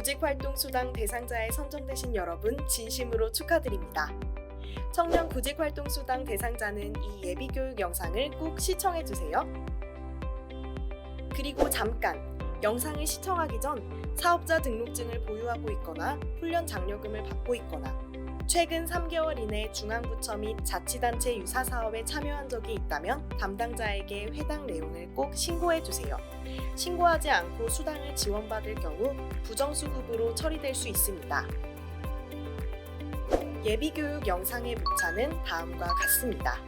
구직활동수당 대상자에 선정되신 여러분 진심으로 축하드립니다. 청년 구직활동수당 대상자는 이 예비교육 영상을 꼭 시청해주세요. 그리고 잠깐! 영상을 시청하기 전 사업자 등록증을 보유하고 있거나 훈련 장려금을 받고 있거나 최근 3개월 이내 중앙부처 및 자치단체 유사사업에 참여한 적이 있다면 담당자에게 해당 내용을 꼭 신고해주세요. 신고하지 않고 수당을 지원받을 경우 부정수급으로 처리될 수 있습니다. 예비교육 영상의 목차는 다음과 같습니다.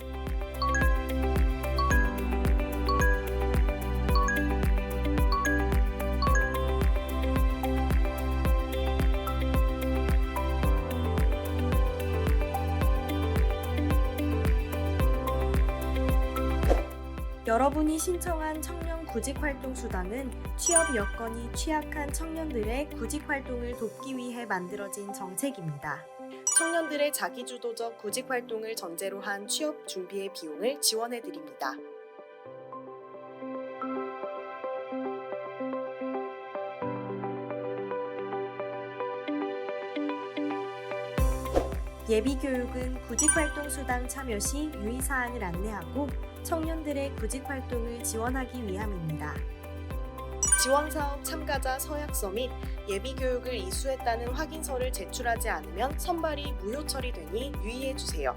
여러분이 신청한 청년 구직활동수당은 취업 여건이 취약한 청년들의 구직활동을 돕기 위해 만들어진 정책입니다. 청년들의 자기주도적 구직활동을 전제로 한 취업 준비의 비용을 지원해드립니다. 예비교육은 구직활동수당 참여 시 유의사항을 안내하고 청년들의 구직활동을 지원하기 위함입니다. 지원사업 참가자 서약서 및 예비교육을 이수했다는 확인서를 제출하지 않으면 선발이 무효 처리되니 유의해주세요.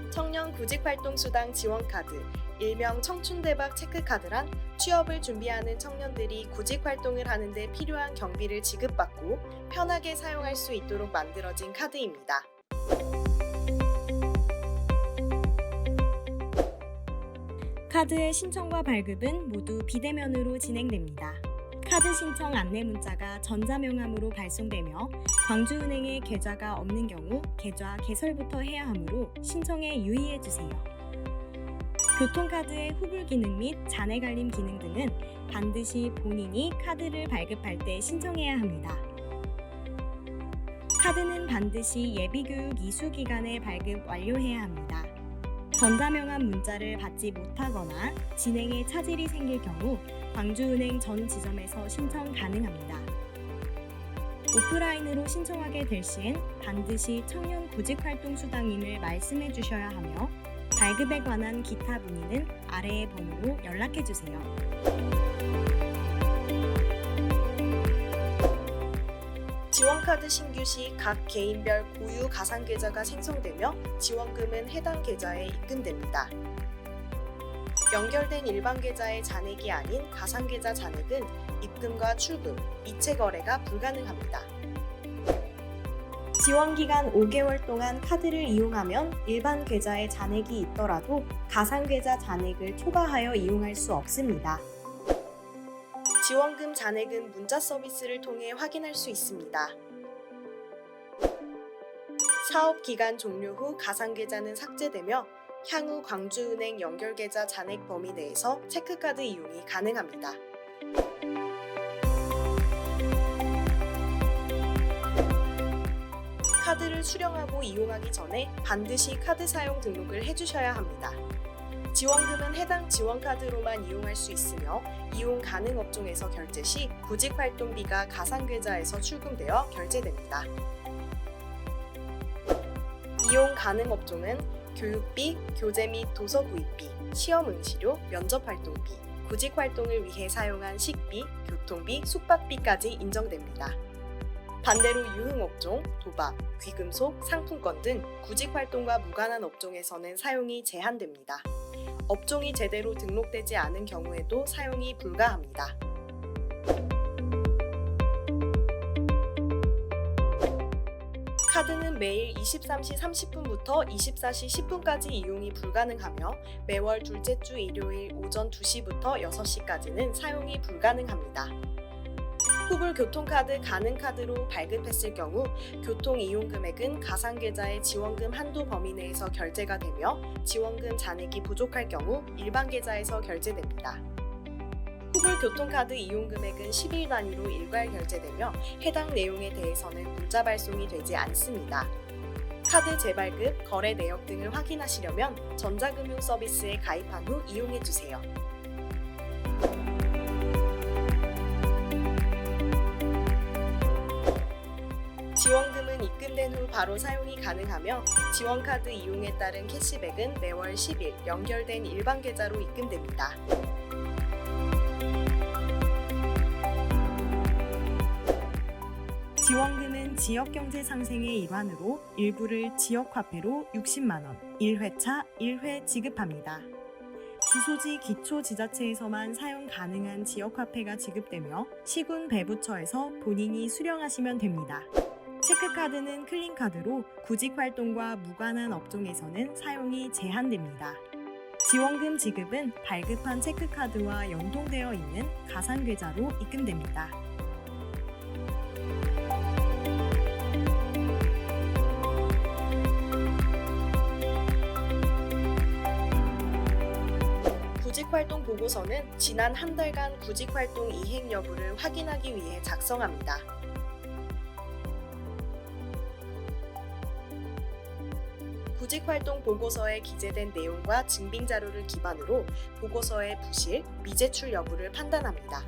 청년 구직활동수당 지원카드, 일명 청춘대박 체크카드란 취업을 준비하는 청년들이 구직활동을 하는데 필요한 경비를 지급받고 편하게 사용할 수 있도록 만들어진 카드입니다. 카드의 신청과 발급은 모두 비대면으로 진행됩니다. 카드 신청 안내 문자가 전자명함으로 발송되며 광주은행에 계좌가 없는 경우 계좌 개설부터 해야 하므로 신청에 유의해주세요. 교통카드의 후불 기능 및 잔해 관림 기능 등은 반드시 본인이 카드를 발급할 때 신청해야 합니다. 카드는 반드시 예비교육 이수 기간에 발급 완료해야 합니다. 전자명함 문자를 받지 못하거나 진행에 차질이 생길 경우 광주은행 전 지점에서 신청 가능합니다. 오프라인으로 신청하게 될 시엔 반드시 청년 구직활동수당임을 말씀해 주셔야 하며 발급에 관한 기타 문의는 아래의 번호로 연락해주세요. 지원카드 신규 시 각 개인별 고유 가상계좌가 생성되며 지원금은 해당 계좌에 입금됩니다. 연결된 일반 계좌의 잔액이 아닌 가상계좌 잔액은 입금과 출금, 이체 거래가 불가능합니다. 지원기간 5개월 동안 카드를 이용하면 일반 계좌에 잔액이 있더라도 가상계좌 잔액을 초과하여 이용할 수 없습니다. 지원금 잔액은 문자 서비스를 통해 확인할 수 있습니다. 사업 기간 종료 후 가상계좌는 삭제되며 향후 광주은행 연결계좌 잔액 범위 내에서 체크카드 이용이 가능합니다. 카드를 수령하고 이용하기 전에 반드시 카드 사용 등록을 해주셔야 합니다. 지원금은 해당 지원카드로만 이용할 수 있으며 이용 가능 업종에서 결제 시 구직활동비가 가상계좌에서 출금되어 결제됩니다. 이용 가능 업종은 교육비, 교재 및 도서 구입비, 시험 응시료, 면접 활동비, 구직활동을 위해 사용한 식비, 교통비, 숙박비까지 인정됩니다. 반대로 유흥업종, 도박, 귀금속, 상품권 등 구직활동과 무관한 업종에서는 사용이 제한됩니다. 업종이 제대로 등록되지 않은 경우에도 사용이 불가합니다. 카드는 매일 23시 30분부터 24시 10분까지 이용이 불가능하며 매월 둘째 주 일요일 오전 2시부터 6시까지는 사용이 불가능합니다. 후불 교통카드 가능카드로 발급했을 경우 교통이용 금액은 가상계좌의 지원금 한도 범위 내에서 결제가 되며 지원금 잔액이 부족할 경우 일반 계좌에서 결제됩니다. 후불 교통카드 이용 금액은 10일 단위로 일괄 결제되며 해당 내용에 대해서는 문자 발송이 되지 않습니다. 카드 재발급, 거래 내역 등을 확인하시려면 전자금융 서비스에 가입한 후 이용해주세요. 지원금은 입금된 후 바로 사용이 가능하며 지원카드 이용에 따른 캐시백은 매월 10일 연결된 일반 계좌로 입금됩니다. 지원금은 지역경제 상생의 일환으로 일부를 지역화폐로 60만원, 1회차 1회 지급합니다. 주소지 기초지자체에서만 사용 가능한 지역화폐가 지급되며 시군 배부처에서 본인이 수령하시면 됩니다. 체크카드는 클린카드로 구직활동과 무관한 업종에서는 사용이 제한됩니다. 지원금 지급은 발급한 체크카드와 연동되어 있는 가상계좌로 입금됩니다. 구직활동 보고서는 지난 한 달간 구직활동 이행 여부를 확인하기 위해 작성합니다. 구직활동 보고서에 기재된 내용과 증빙자료를 기반으로 보고서의 부실, 미제출 여부를 판단합니다.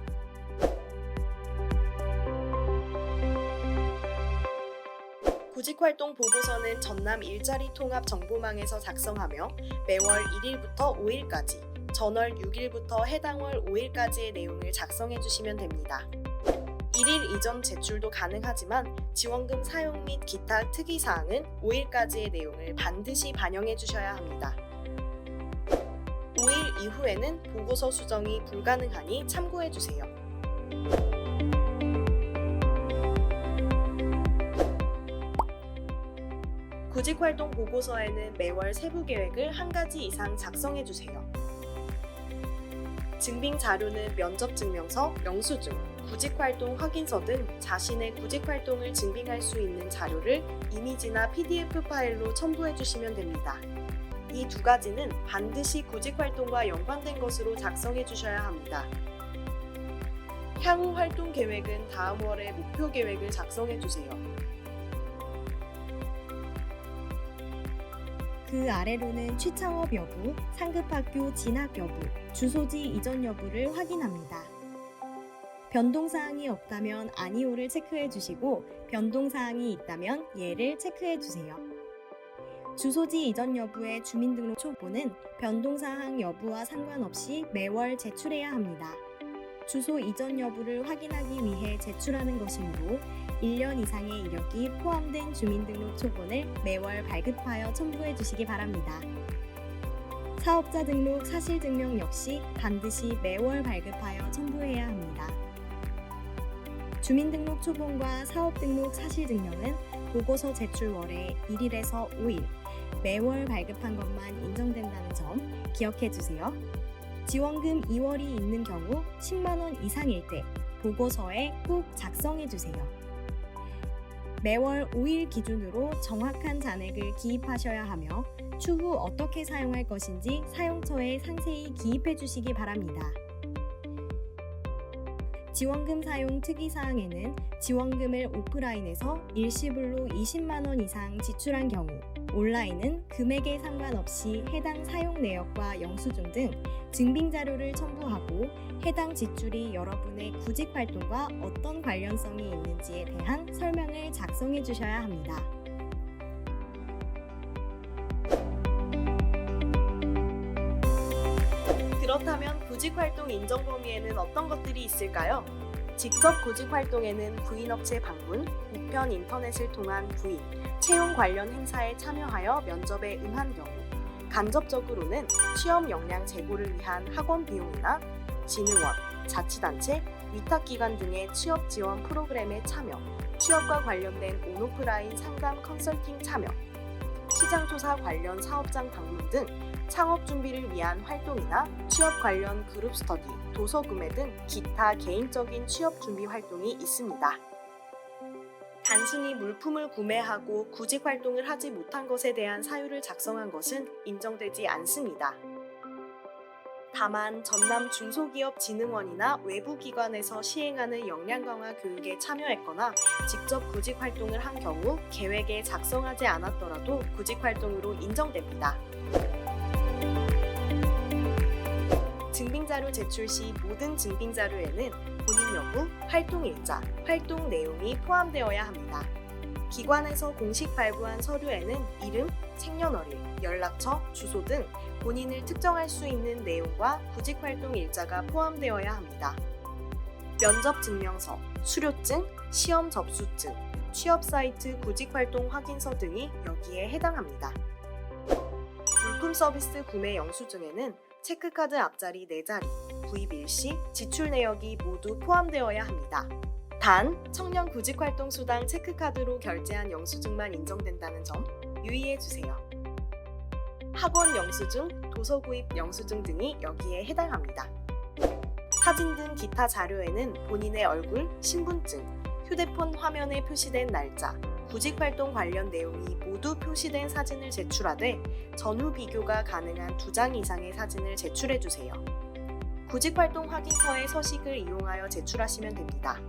구직활동 보고서는 전남 일자리 통합 정보망에서 작성하며 매월 1일부터 5일까지, 전월 6일부터 해당 월 5일까지의 내용을 작성해 주시면 됩니다. 1일 이전 제출도 가능하지만 지원금 사용 및 기타 특이사항은 5일까지의 내용을 반드시 반영해 주셔야 합니다. 5일 이후에는 보고서 수정이 불가능하니 참고해 주세요. 구직활동 보고서에는 매월 세부 계획을 한 가지 이상 작성해 주세요. 증빙 자료는 면접증명서, 영수증, 구직활동 확인서 등 자신의 구직활동을 증빙할 수 있는 자료를 이미지나 PDF 파일로 첨부해 주시면 됩니다. 이 두 가지는 반드시 구직활동과 연관된 것으로 작성해 주셔야 합니다. 향후 활동 계획은 다음 월의 목표 계획을 작성해 주세요. 그 아래로는 취창업 여부, 상급학교 진학 여부, 주소지 이전 여부를 확인합니다. 변동사항이 없다면 아니오를 체크해 주시고 변동사항이 있다면 예를 체크해 주세요. 주소지 이전 여부의 주민등록 초보는 변동사항 여부와 상관없이 매월 제출해야 합니다. 주소 이전 여부를 확인하기 위해 제출하는 것이므로 1년 이상의 이력이 포함된 주민등록 초본을 매월 발급하여 첨부해 주시기 바랍니다. 사업자 등록 사실증명 역시 반드시 매월 발급하여 첨부해야 합니다. 주민등록 초본과 사업등록 사실증명은 보고서 제출월에 1일에서 5일 매월 발급한 것만 인정된다는 점 기억해 주세요. 지원금 2월이 있는 경우 10만원 이상일 때 보고서에 꼭 작성해 주세요. 매월 5일 기준으로 정확한 잔액을 기입하셔야 하며 추후 어떻게 사용할 것인지 사용처에 상세히 기입해 주시기 바랍니다. 지원금 사용 특이사항에는 지원금을 오프라인에서 일시불로 20만원 이상 지출한 경우 온라인은 금액에 상관없이 해당 사용 내역과 영수증 등 증빙자료를 첨부하고 해당 지출이 여러분의 구직활동과 어떤 관련성이 있는지에 대한 설명을 작성해 주셔야 합니다. 그렇다면 구직활동 인정 범위에는 어떤 것들이 있을까요? 직접 구직활동에는 부인업체 방문, 우편 인터넷을 통한 부인, 채용 관련 행사에 참여하여 면접에 응한 경우, 간접적으로는 취업 역량 제고를 위한 학원 비용이나 진흥원, 자치단체, 위탁기관 등의 취업 지원 프로그램에 참여, 취업과 관련된 온오프라인 상담 컨설팅 참여, 시장조사 관련 사업장 방문 등 창업 준비를 위한 활동이나 취업 관련 그룹 스터디, 도서 구매 등 기타 개인적인 취업 준비 활동이 있습니다. 단순히 물품을 구매하고 구직 활동을 하지 못한 것에 대한 사유를 작성한 것은 인정되지 않습니다. 다만 전남 중소기업진흥원이나 외부 기관에서 시행하는 역량 강화 교육에 참여했거나 직접 구직 활동을 한 경우 계획에 작성하지 않았더라도 구직 활동으로 인정됩니다. 증빙자료 제출 시 모든 증빙자료에는 본인 여부, 활동 일자, 활동 내용이 포함되어야 합니다. 기관에서 공식 발부한 서류에는 이름, 생년월일, 연락처, 주소 등 본인을 특정할 수 있는 내용과 구직활동 일자가 포함되어야 합니다. 면접 증명서, 수료증, 시험 접수증, 취업사이트 구직활동 확인서 등이 여기에 해당합니다. 물품 서비스 구매 영수증에는 체크카드 앞자리 4자리, 구입 일시, 지출 내역이 모두 포함되어야 합니다. 단, 청년 구직활동 수당 체크카드로 결제한 영수증만 인정된다는 점 유의해 주세요. 학원 영수증, 도서 구입 영수증 등이 여기에 해당합니다. 사진 등 기타 자료에는 본인의 얼굴, 신분증, 휴대폰 화면에 표시된 날짜, 구직활동 관련 내용이 모두 표시된 사진을 제출하되 전후 비교가 가능한 2장 이상의 사진을 제출해 주세요. 구직활동 확인서의 서식을 이용하여 제출하시면 됩니다.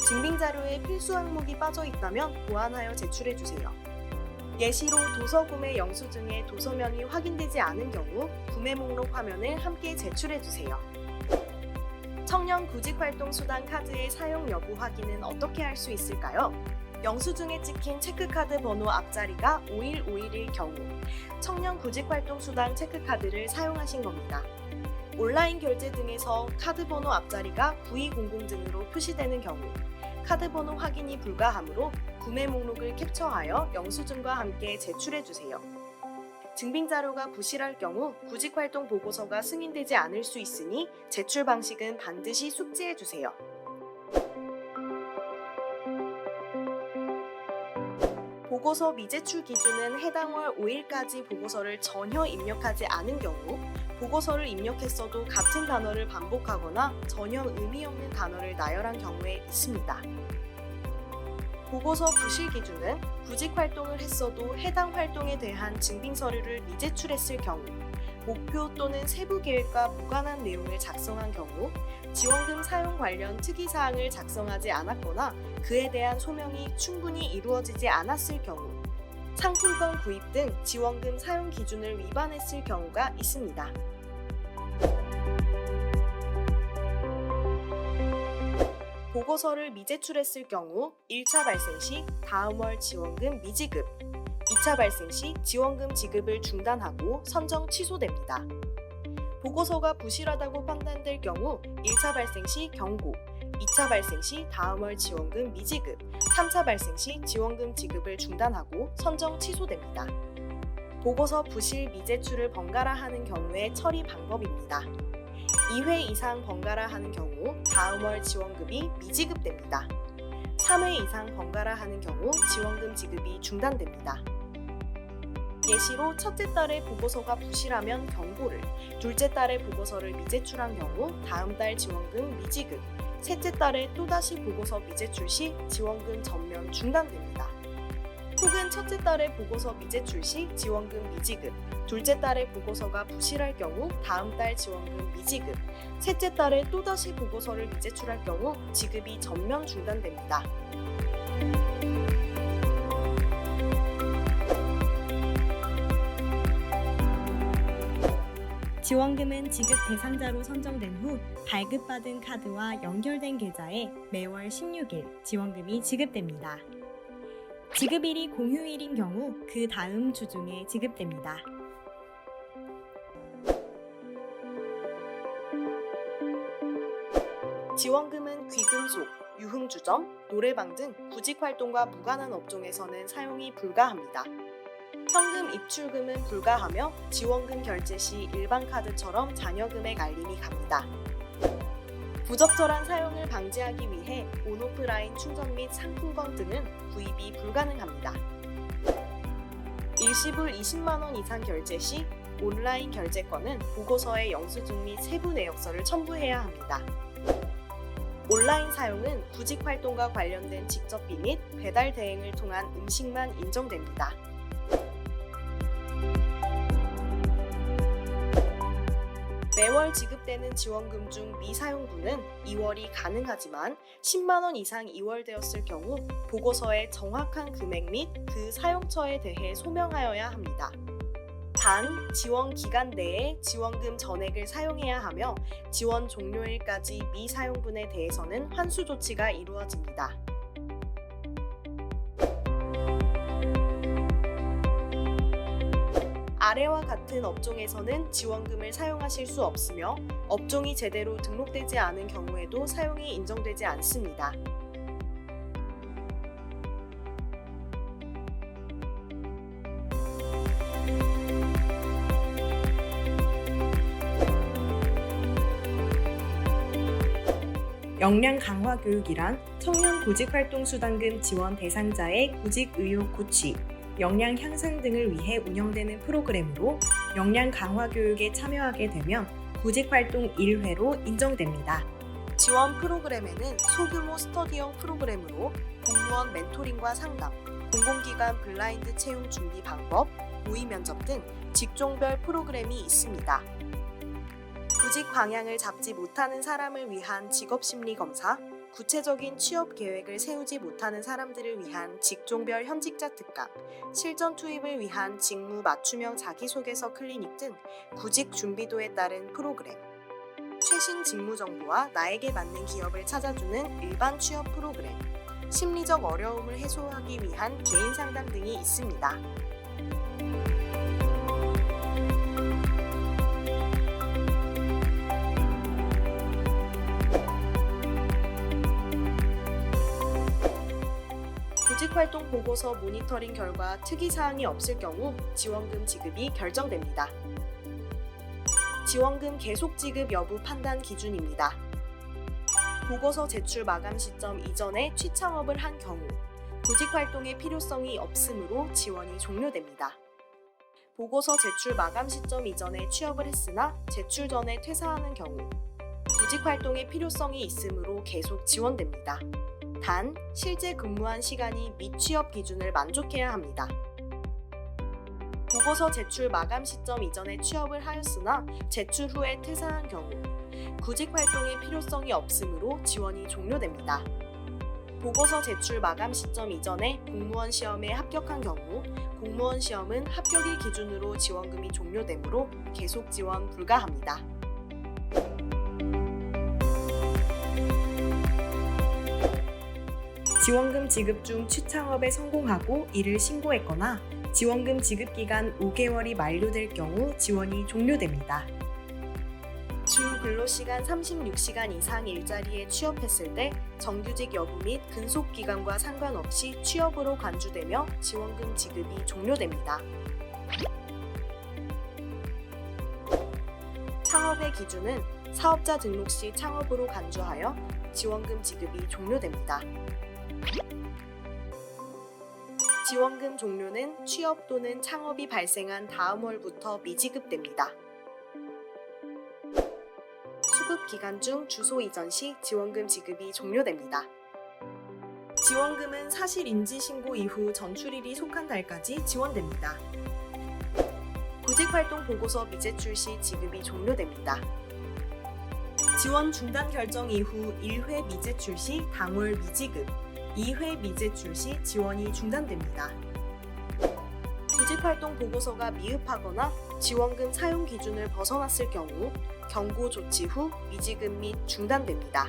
증빙자료에 필수 항목이 빠져 있다면 보완하여 제출해 주세요. 예시로 도서 구매 영수증에 도서명이 확인되지 않은 경우 구매 목록 화면을 함께 제출해 주세요. 청년 구직활동 수당 카드의 사용 여부 확인은 어떻게 할 수 있을까요? 영수증에 찍힌 체크카드 번호 앞자리가 5151일 경우 청년 구직활동 수당 체크카드를 사용하신 겁니다. 온라인 결제 등에서 카드 번호 앞자리가 9200 등으로 표시되는 경우 카드 번호 확인이 불가하므로 구매 목록을 캡처하여 영수증과 함께 제출해 주세요. 증빙자료가 부실할 경우 구직활동 보고서가 승인되지 않을 수 있으니 제출 방식은 반드시 숙지해 주세요. 보고서 미제출 기준은 해당 월 5일까지 보고서를 전혀 입력하지 않은 경우 보고서를 입력했어도 같은 단어를 반복하거나 전혀 의미 없는 단어를 나열한 경우에 있습니다. 보고서 부실 기준은 구직 활동을 했어도 해당 활동에 대한 증빙 서류를 미제출했을 경우, 목표 또는 세부 계획과 무관한 내용을 작성한 경우, 지원금 사용 관련 특이사항을 작성하지 않았거나 그에 대한 소명이 충분히 이루어지지 않았을 경우, 상품권 구입 등 지원금 사용 기준을 위반했을 경우가 있습니다. 보고서를 미제출했을 경우 1차 발생 시 다음 월 지원금 미지급, 2차 발생 시 지원금 지급을 중단하고 선정 취소됩니다. 보고서가 부실하다고 판단될 경우 1차 발생 시 경고, 2차 발생 시 다음 월 지원금 미지급, 3차 발생 시 지원금 지급을 중단하고 선정 취소됩니다. 보고서 부실 미제출을 번갈아 하는 경우의 처리 방법입니다. 2회 이상 번갈아 하는 경우 다음 월 지원금이 미지급됩니다. 3회 이상 번갈아 하는 경우 지원금 지급이 중단됩니다. 예시로 첫째 달에 보고서가 부실하면 경고를, 둘째 달에 보고서를 미제출한 경우 다음 달 지원금 미지급, 셋째 달에 또다시 보고서 미제출 시 지원금 전면 중단됩니다. 혹은 첫째 달에 보고서 미제출 시 지원금 미지급, 둘째 달에 보고서가 부실할 경우 다음 달 지원금 미지급, 셋째 달에 또다시 보고서를 미제출할 경우 지급이 전면 중단됩니다. 지원금은 지급 대상자로 선정된 후 발급받은 카드와 연결된 계좌에 매월 16일 지원금이 지급됩니다. 지급일이 공휴일인 경우 그 다음 주 중에 지급됩니다. 지원금은 귀금속, 유흥주점, 노래방 등 구직활동과 무관한 업종에서는 사용이 불가합니다. 현금 입출금은 불가하며 지원금 결제 시 일반 카드처럼 잔여금액 알림이 갑니다. 부적절한 사용을 방지하기 위해 온오프라인 충전 및 상품권 등은 구입이 불가능합니다. 일시불 20만 원 이상 결제 시 온라인 결제권은 보고서의 영수증 및 세부 내역서를 첨부해야 합니다. 온라인 사용은 구직 활동과 관련된 직접비 및 배달 대행을 통한 음식만 인정됩니다. 매월 지급되는 지원금 중 미사용분은 2월이 가능하지만 10만 원 이상 2월되었을 경우 보고서에 정확한 금액 및 그 사용처에 대해 소명하여야 합니다. 단, 지원 기간 내에 지원금 전액을 사용해야 하며 지원 종료일까지 미사용분에 대해서는 환수 조치가 이루어집니다. 아래와 같은 업종에서는 지원금을 사용하실 수 없으며 업종이 제대로 등록되지 않은 경우에도 사용이 인정되지 않습니다. 역량 강화 교육이란 청년 구직활동수당금 지원 대상자의 구직 의욕 고취, 역량 향상 등을 위해 운영되는 프로그램으로 역량 강화 교육에 참여하게 되면 구직활동 1회로 인정됩니다. 지원 프로그램에는 소규모 스터디형 프로그램으로 공무원 멘토링과 상담, 공공기관 블라인드 채용 준비 방법, 모의 면접 등 직종별 프로그램이 있습니다. 구직 방향을 잡지 못하는 사람을 위한 직업심리 검사, 구체적인 취업 계획을 세우지 못하는 사람들을 위한 직종별 현직자 특강, 실전 투입을 위한 직무 맞춤형 자기소개서 클리닉 등 구직 준비도에 따른 프로그램, 최신 직무 정보와 나에게 맞는 기업을 찾아주는 일반 취업 프로그램, 심리적 어려움을 해소하기 위한 개인 상담 등이 있습니다. 구직활동 보고서 모니터링 결과 특이사항이 없을 경우 지원금 지급이 결정됩니다. 지원금 계속 지급 여부 판단 기준입니다. 보고서 제출 마감 시점 이전에 취창업을 한 경우 구직활동의 필요성이 없으므로 지원이 종료됩니다. 보고서 제출 마감 시점 이전에 취업을 했으나 제출 전에 퇴사하는 경우 구직활동의 필요성이 있으므로 계속 지원됩니다. 단, 실제 근무한 시간이 미취업 기준을 만족해야 합니다. 보고서 제출 마감 시점 이전에 취업을 하였으나 제출 후에 퇴사한 경우 구직 활동의 필요성이 없으므로 지원이 종료됩니다. 보고서 제출 마감 시점 이전에 공무원 시험에 합격한 경우 공무원 시험은 합격일 기준으로 지원금이 종료되므로 계속 지원 불가합니다. 지원금 지급 중 취창업에 성공하고 이를 신고했거나 지원금 지급 기간 5개월이 만료될 경우 지원이 종료됩니다. 주 근로시간 36시간 이상 일자리에 취업했을 때 정규직 여부 및 근속 기간과 상관없이 취업으로 간주되며 지원금 지급이 종료됩니다. 창업의 기준은 사업자 등록 시 창업으로 간주하여 지원금 지급이 종료됩니다. 지원금 종료는 취업 또는 창업이 발생한 다음 월부터 미지급됩니다. 수급 기간 중 주소 이전 시 지원금 지급이 종료됩니다. 지원금은 사실 인지 신고 이후 전출일이 속한 달까지 지원됩니다. 구직활동 보고서 미제출 시 지급이 종료됩니다. 지원 중단 결정 이후 1회 미제출 시 당월 미지급, 2회 미제출 시 지원이 중단됩니다. 구직활동 보고서가 미흡하거나 지원금 사용 기준을 벗어났을 경우 경고 조치 후 미지급 및 중단됩니다.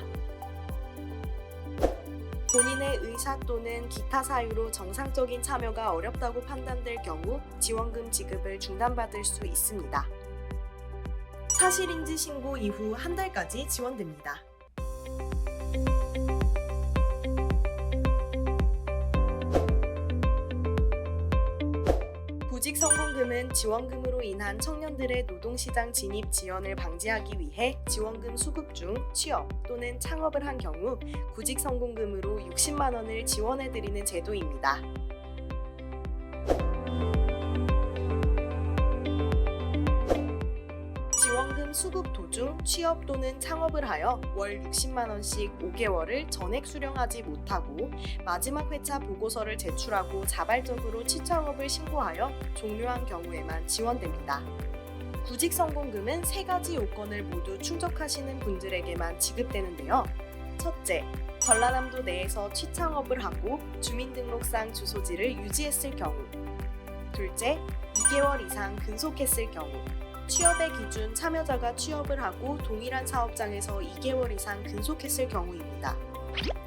본인의 의사 또는 기타 사유로 정상적인 참여가 어렵다고 판단될 경우 지원금 지급을 중단받을 수 있습니다. 사실인지 신고 이후 한 달까지 지원됩니다. 구직 성공금은 지원금으로 인한 청년들의 노동시장 진입 지연을 방지하기 위해 지원금 수급 중 취업 또는 창업을 한 경우 구직 성공금으로 60만 원을 지원해드리는 제도입니다. 지원금 수급 도중 취업 또는 창업을 하여 월 60만 원씩 5개월을 전액 수령하지 못하고 마지막 회차 보고서를 제출하고 자발적으로 취창업을 신고하여 종료한 경우에만 지원됩니다. 구직 성공금은 세 가지 요건을 모두 충족하시는 분들에게만 지급되는데요. 첫째, 전라남도 내에서 취창업을 하고 주민등록상 주소지를 유지했을 경우. 둘째, 2개월 이상 근속했을 경우. 취업의 기준 참여자가 취업을 하고 동일한 사업장에서 2개월 이상 근속했을 경우입니다.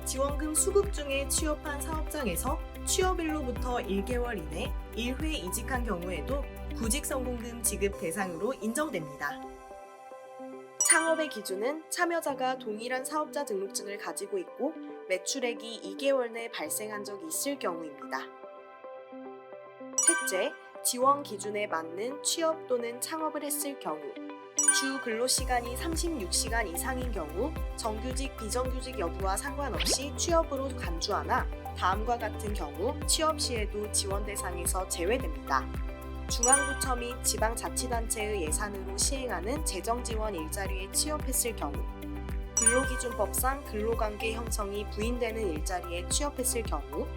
지원금 수급 중에 취업한 사업장에서 취업일로부터 1개월 이내 1회 이직한 경우에도 구직 성공금 지급 대상으로 인정됩니다. 창업의 기준은 참여자가 동일한 사업자 등록증을 가지고 있고 매출액이 2개월 내 발생한 적이 있을 경우입니다. 셋째, 지원 기준에 맞는 취업 또는 창업을 했을 경우. 주 근로시간이 36시간 이상인 경우 정규직, 비정규직 여부와 상관없이 취업으로 간주하나 다음과 같은 경우 취업 시에도 지원 대상에서 제외됩니다. 중앙부처 및 지방자치단체의 예산으로 시행하는 재정지원 일자리에 취업했을 경우, 근로기준법상 근로관계 형성이 부인되는 일자리에 취업했을 경우,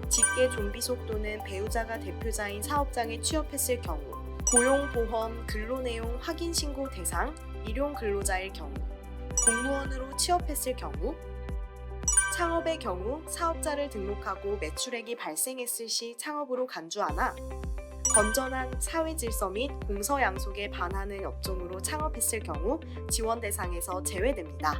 직계 좀비속 또는 배우자가 대표자인 사업장에 취업했을 경우, 고용보험 근로내용 확인신고 대상 일용 근로자일 경우, 공무원으로 취업했을 경우, 창업의 경우 사업자를 등록하고 매출액이 발생했을 시 창업으로 간주하나 건전한 사회질서 및 공서양속에 반하는 업종으로 창업했을 경우 지원 대상에서 제외됩니다.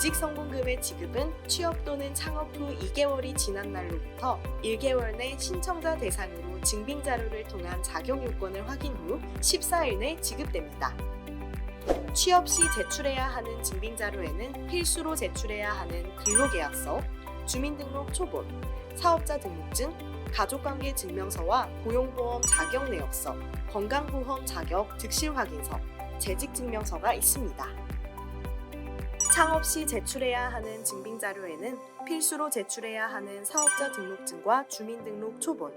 구직 성공금의 지급은 취업 또는 창업 후 2개월이 지난 날로부터 1개월 내 신청자 대상으로 증빙 자료를 통한 자격 요건을 확인 후 14일 내 지급됩니다. 취업 시 제출해야 하는 증빙 자료에는 필수로 제출해야 하는 근로계약서, 주민등록 초본, 사업자 등록증, 가족관계 증명서와 고용보험 자격 내역서, 건강보험 자격 득실 확인서, 재직 증명서가 있습니다. 창업 시 제출해야 하는 증빙 자료에는 필수로 제출해야 하는 사업자 등록증과 주민등록 초본,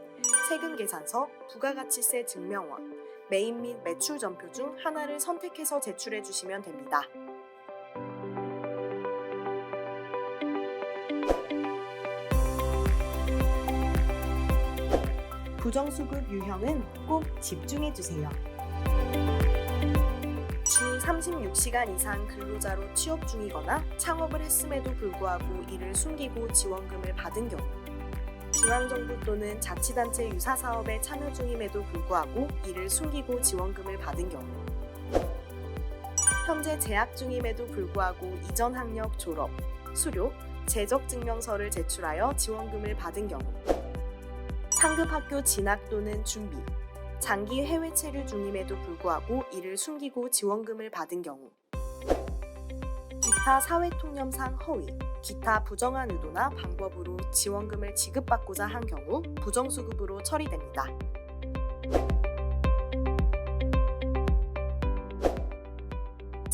세금 계산서, 부가가치세 증명원, 매입 및 매출 전표 중 하나를 선택해서 제출해 주시면 됩니다. 부정수급 유형은 꼭 집중해 주세요. 주 36시간 이상 근로자로 취업 중이거나 창업을 했음에도 불구하고 이를 숨기고 지원금을 받은 경우, 중앙정부 또는 자치단체 유사사업에 참여 중임에도 불구하고 이를 숨기고 지원금을 받은 경우, 현재 재학 중임에도 불구하고 이전 학력 졸업, 수료, 재적증명서를 제출하여 지원금을 받은 경우, 상급학교 진학 또는 준비, 장기 해외 체류 중임에도 불구하고 이를 숨기고 지원금을 받은 경우, 기타 사회통념상 허위, 기타 부정한 의도나 방법으로 지원금을 지급받고자 한 경우 부정수급으로 처리됩니다.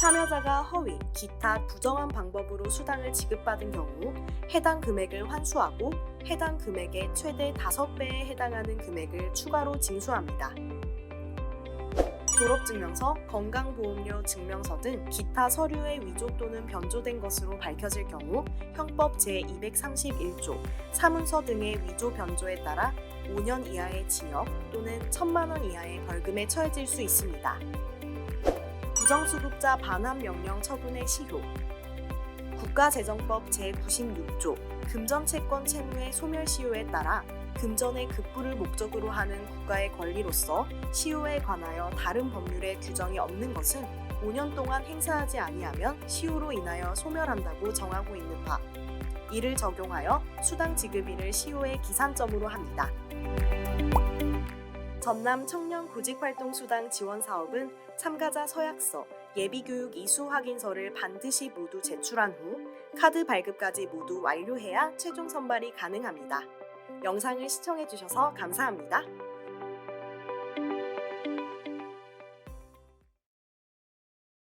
참여자가 허위, 기타 부정한 방법으로 수당을 지급받은 경우 해당 금액을 환수하고 해당 금액의 최대 5배에 해당하는 금액을 추가로 징수합니다. 졸업증명서, 건강보험료 증명서 등 기타 서류의 위조 또는 변조된 것으로 밝혀질 경우 형법 제231조 사문서 등의 위조 변조에 따라 5년 이하의 징역 또는 1,000만 원 이하의 벌금에 처해질 수 있습니다. 부정수급자 반환 명령 처분의 시효. 국가재정법 제96조 금전채권 채무의 소멸시효에 따라 금전의 급부를 목적으로 하는 국가의 권리로서 시효에 관하여 다른 법률의 규정이 없는 것은 5년 동안 행사하지 아니하면 시효로 인하여 소멸한다고 정하고 있는 바, 이를 적용하여 수당 지급일을 시효의 기산점으로 합니다. 전남 청년 구직활동수당 지원사업은 참가자 서약서, 예비교육 이수 확인서를 반드시 모두 제출한 후 카드 발급까지 모두 완료해야 최종 선발이 가능합니다. 영상을 시청해주셔서 감사합니다.